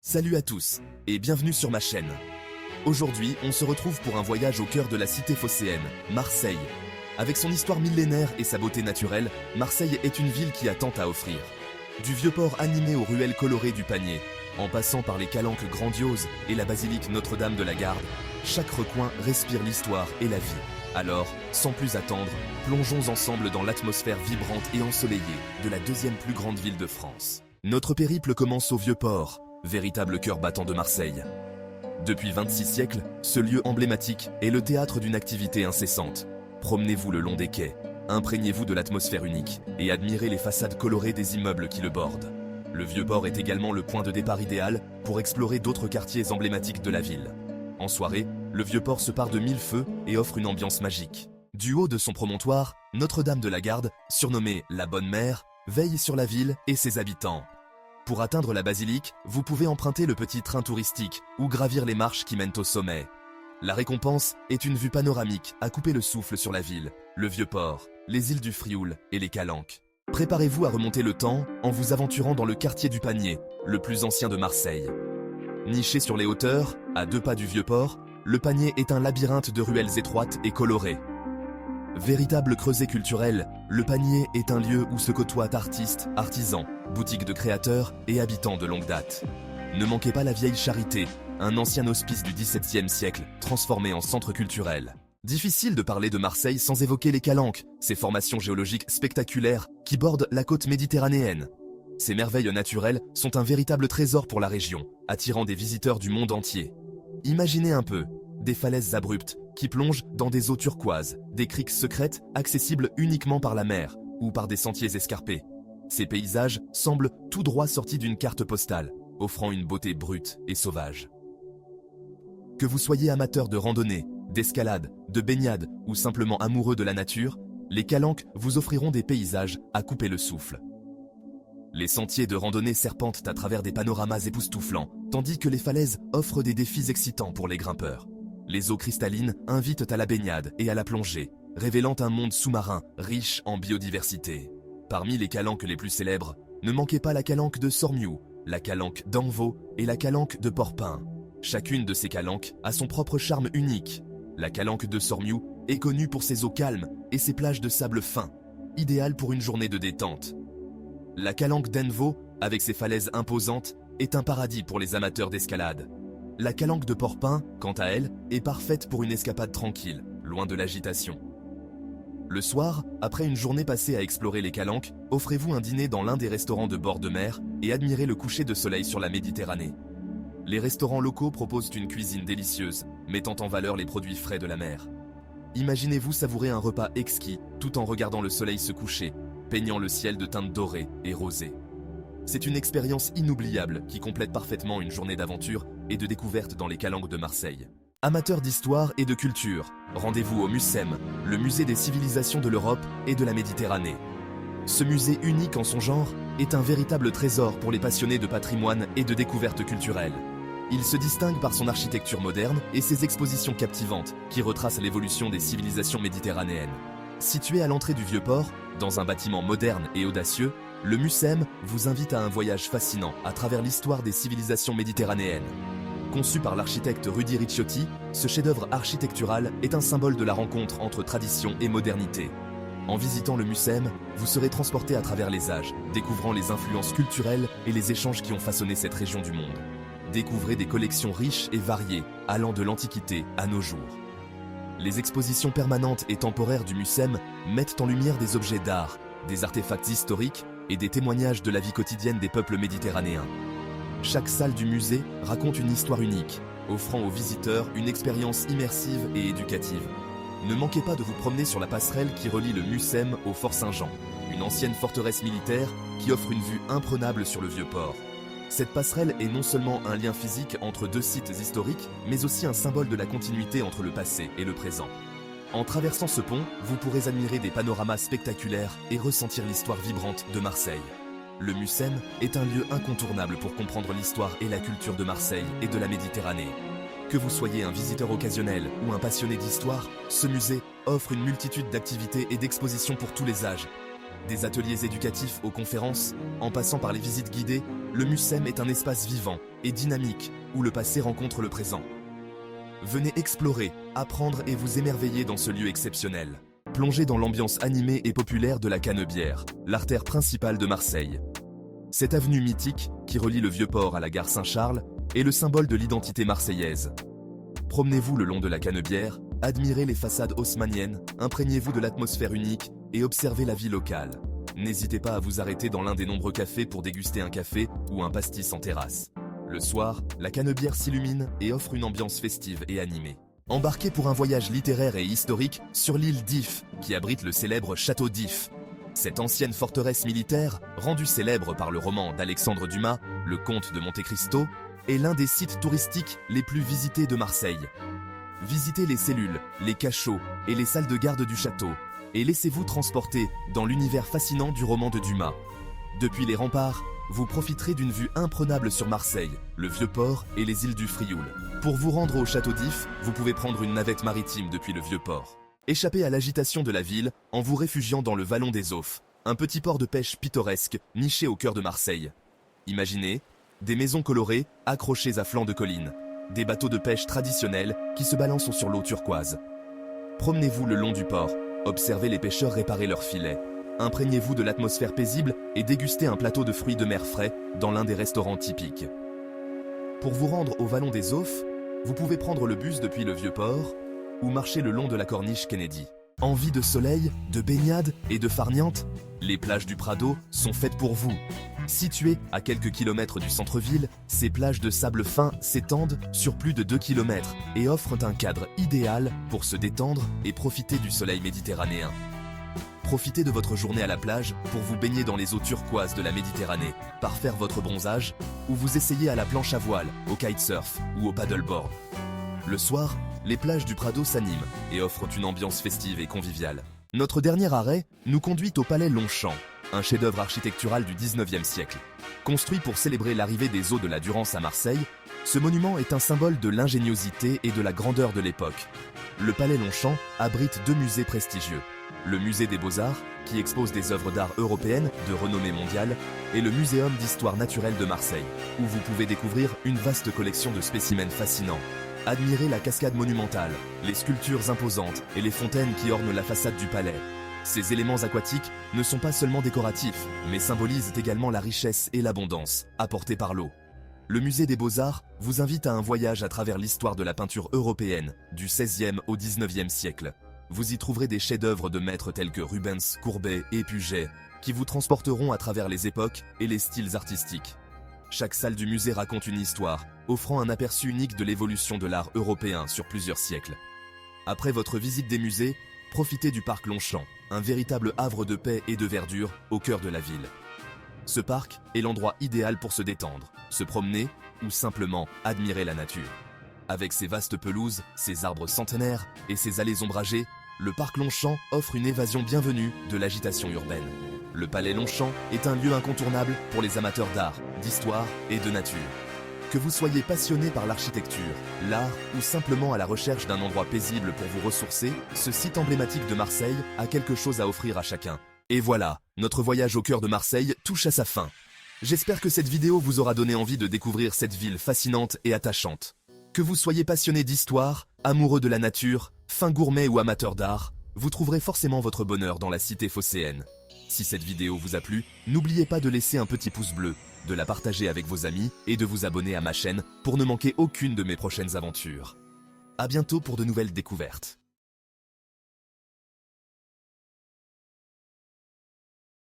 Salut à tous et bienvenue sur ma chaîne. Aujourd'hui, on se retrouve pour un voyage au cœur de la cité phocéenne, Marseille. Avec son histoire millénaire et sa beauté naturelle, Marseille est une ville qui a tant à offrir. Du vieux port animé aux ruelles colorées du Panier, en passant par les calanques grandioses et la basilique Notre-Dame de la Garde, chaque recoin respire l'histoire et la vie. Alors, sans plus attendre, plongeons ensemble dans l'atmosphère vibrante et ensoleillée de la deuxième plus grande ville de France. Notre périple commence au vieux port, véritable cœur battant de Marseille. Depuis 26 siècles, ce lieu emblématique est le théâtre d'une activité incessante. Promenez-vous le long des quais, imprégnez-vous de l'atmosphère unique et admirez les façades colorées des immeubles qui le bordent. Le vieux port est également le point de départ idéal pour explorer d'autres quartiers emblématiques de la ville. En soirée, le vieux port se pare de mille feux et offre une ambiance magique. Du haut de son promontoire, Notre-Dame de la Garde, surnommée la Bonne Mère, veille sur la ville et ses habitants. Pour atteindre la basilique, vous pouvez emprunter le petit train touristique ou gravir les marches qui mènent au sommet. La récompense est une vue panoramique à couper le souffle sur la ville, le vieux port, les îles du Frioul et les Calanques. Préparez-vous à remonter le temps en vous aventurant dans le quartier du Panier, le plus ancien de Marseille. Niché sur les hauteurs, à 2 pas du vieux port, le Panier est un labyrinthe de ruelles étroites et colorées. Véritable creuset culturel, le Panier est un lieu où se côtoient artistes, artisans, boutiques de créateurs et habitants de longue date. Ne manquez pas la vieille Charité, un ancien hospice du XVIIe siècle transformé en centre culturel. Difficile de parler de Marseille sans évoquer les Calanques, ces formations géologiques spectaculaires qui bordent la côte méditerranéenne. Ces merveilles naturelles sont un véritable trésor pour la région, attirant des visiteurs du monde entier. Imaginez un peu, des falaises abruptes qui plongent dans des eaux turquoises, des criques secrètes accessibles uniquement par la mer ou par des sentiers escarpés. Ces paysages semblent tout droit sortis d'une carte postale, offrant une beauté brute et sauvage. Que vous soyez amateur de randonnée, d'escalade, de baignade ou simplement amoureux de la nature, les Calanques vous offriront des paysages à couper le souffle. Les sentiers de randonnée serpentent à travers des panoramas époustouflants, tandis que les falaises offrent des défis excitants pour les grimpeurs. Les eaux cristallines invitent à la baignade et à la plongée, révélant un monde sous-marin riche en biodiversité. Parmi les calanques les plus célèbres, ne manquez pas la calanque de Sormiou, la calanque d'Anvaux et la calanque de Porpin. Chacune de ces calanques a son propre charme unique. La calanque de Sormiou est connue pour ses eaux calmes et ses plages de sable fin, idéales pour une journée de détente. La calanque d'Anvaux, avec ses falaises imposantes, est un paradis pour les amateurs d'escalade. La calanque de Porpin, quant à elle, est parfaite pour une escapade tranquille, loin de l'agitation. Le soir, après une journée passée à explorer les Calanques, offrez-vous un dîner dans l'un des restaurants de bord de mer et admirez le coucher de soleil sur la Méditerranée. Les restaurants locaux proposent une cuisine délicieuse, mettant en valeur les produits frais de la mer. Imaginez-vous savourer un repas exquis tout en regardant le soleil se coucher, peignant le ciel de teintes dorées et rosées. C'est une expérience inoubliable qui complète parfaitement une journée d'aventure et de découverte dans les Calanques de Marseille. Amateurs d'histoire et de culture, rendez-vous au MUCEM, le musée des civilisations de l'Europe et de la Méditerranée. Ce musée unique en son genre est un véritable trésor pour les passionnés de patrimoine et de découvertes culturelles. Il se distingue par son architecture moderne et ses expositions captivantes qui retracent l'évolution des civilisations méditerranéennes. Situé à l'entrée du Vieux-Port, dans un bâtiment moderne et audacieux, le MUCEM vous invite à un voyage fascinant à travers l'histoire des civilisations méditerranéennes. Conçu par l'architecte Rudy Ricciotti, ce chef-d'œuvre architectural est un symbole de la rencontre entre tradition et modernité. En visitant le MUCEM, vous serez transporté à travers les âges, découvrant les influences culturelles et les échanges qui ont façonné cette région du monde. Découvrez des collections riches et variées, allant de l'Antiquité à nos jours. Les expositions permanentes et temporaires du MUCEM mettent en lumière des objets d'art, des artefacts historiques et des témoignages de la vie quotidienne des peuples méditerranéens. Chaque salle du musée raconte une histoire unique, offrant aux visiteurs une expérience immersive et éducative. Ne manquez pas de vous promener sur la passerelle qui relie le MUCEM au Fort Saint-Jean, une ancienne forteresse militaire qui offre une vue imprenable sur le vieux port. Cette passerelle est non seulement un lien physique entre deux sites historiques, mais aussi un symbole de la continuité entre le passé et le présent. En traversant ce pont, vous pourrez admirer des panoramas spectaculaires et ressentir l'histoire vibrante de Marseille. Le MUCEM est un lieu incontournable pour comprendre l'histoire et la culture de Marseille et de la Méditerranée. Que vous soyez un visiteur occasionnel ou un passionné d'histoire, ce musée offre une multitude d'activités et d'expositions pour tous les âges. Des ateliers éducatifs aux conférences, en passant par les visites guidées, le Mucem est un espace vivant et dynamique où le passé rencontre le présent. Venez explorer, apprendre et vous émerveiller dans ce lieu exceptionnel. Plongez dans l'ambiance animée et populaire de la Canebière, l'artère principale de Marseille. Cette avenue mythique, qui relie le Vieux-Port à la gare Saint-Charles, est le symbole de l'identité marseillaise. Promenez-vous le long de la Canebière, admirez les façades haussmanniennes, imprégnez-vous de l'atmosphère unique et observez la vie locale. N'hésitez pas à vous arrêter dans l'un des nombreux cafés pour déguster un café ou un pastis en terrasse. Le soir, la Canebière s'illumine et offre une ambiance festive et animée. Embarquez pour un voyage littéraire et historique sur l'île d'If, qui abrite le célèbre château d'If. Cette ancienne forteresse militaire, rendue célèbre par le roman d'Alexandre Dumas, Le Comte de Monte Cristo, est l'un des sites touristiques les plus visités de Marseille. Visitez les cellules, les cachots et les salles de garde du château, et laissez-vous transporter dans l'univers fascinant du roman de Dumas. Depuis les remparts, vous profiterez d'une vue imprenable sur Marseille, le Vieux-Port et les îles du Frioul. Pour vous rendre au château d'If, vous pouvez prendre une navette maritime depuis le Vieux-Port. Échappez à l'agitation de la ville en vous réfugiant dans le Vallon des Aufs, un petit port de pêche pittoresque niché au cœur de Marseille. Imaginez des maisons colorées accrochées à flanc de collines, des bateaux de pêche traditionnels qui se balancent sur l'eau turquoise. Promenez-vous le long du port, observez les pêcheurs réparer leurs filets. Imprégnez-vous de l'atmosphère paisible et dégustez un plateau de fruits de mer frais dans l'un des restaurants typiques. Pour vous rendre au Vallon des Aufs, vous pouvez prendre le bus depuis le Vieux-Port ou marcher le long de la corniche Kennedy. Envie de soleil, de baignade et de farniente? Les plages du Prado sont faites pour vous. Situées à quelques kilomètres du centre-ville, ces plages de sable fin s'étendent sur plus de 2 km et offrent un cadre idéal pour se détendre et profiter du soleil méditerranéen. Profitez de votre journée à la plage pour vous baigner dans les eaux turquoises de la Méditerranée, parfaire votre bronzage ou vous essayer à la planche à voile, au kitesurf ou au paddleboard. Le soir, les plages du Prado s'animent et offrent une ambiance festive et conviviale. Notre dernier arrêt nous conduit au Palais Longchamp, un chef-d'œuvre architectural du 19e siècle. Construit pour célébrer l'arrivée des eaux de la Durance à Marseille, ce monument est un symbole de l'ingéniosité et de la grandeur de l'époque. Le Palais Longchamp abrite 2 musées prestigieux. Le Musée des Beaux-Arts, qui expose des œuvres d'art européennes de renommée mondiale, et le Muséum d'histoire naturelle de Marseille, où vous pouvez découvrir une vaste collection de spécimens fascinants. Admirez la cascade monumentale, les sculptures imposantes et les fontaines qui ornent la façade du palais. Ces éléments aquatiques ne sont pas seulement décoratifs, mais symbolisent également la richesse et l'abondance apportées par l'eau. Le Musée des Beaux-Arts vous invite à un voyage à travers l'histoire de la peinture européenne, du XVIe au XIXe siècle. Vous y trouverez des chefs-d'œuvre de maîtres tels que Rubens, Courbet et Puget, qui vous transporteront à travers les époques et les styles artistiques. Chaque salle du musée raconte une histoire, offrant un aperçu unique de l'évolution de l'art européen sur plusieurs siècles. Après votre visite des musées, profitez du parc Longchamp, un véritable havre de paix et de verdure au cœur de la ville. Ce parc est l'endroit idéal pour se détendre, se promener ou simplement admirer la nature. Avec ses vastes pelouses, ses arbres centenaires et ses allées ombragées, le parc Longchamp offre une évasion bienvenue de l'agitation urbaine. Le Palais Longchamp est un lieu incontournable pour les amateurs d'art, d'histoire et de nature. Que vous soyez passionné par l'architecture, l'art ou simplement à la recherche d'un endroit paisible pour vous ressourcer, ce site emblématique de Marseille a quelque chose à offrir à chacun. Et voilà, notre voyage au cœur de Marseille touche à sa fin. J'espère que cette vidéo vous aura donné envie de découvrir cette ville fascinante et attachante. Que vous soyez passionné d'histoire, amoureux de la nature, fin gourmet ou amateur d'art, vous trouverez forcément votre bonheur dans la cité phocéenne. Si cette vidéo vous a plu, n'oubliez pas de laisser un petit pouce bleu, de la partager avec vos amis et de vous abonner à ma chaîne pour ne manquer aucune de mes prochaines aventures. À bientôt pour de nouvelles découvertes.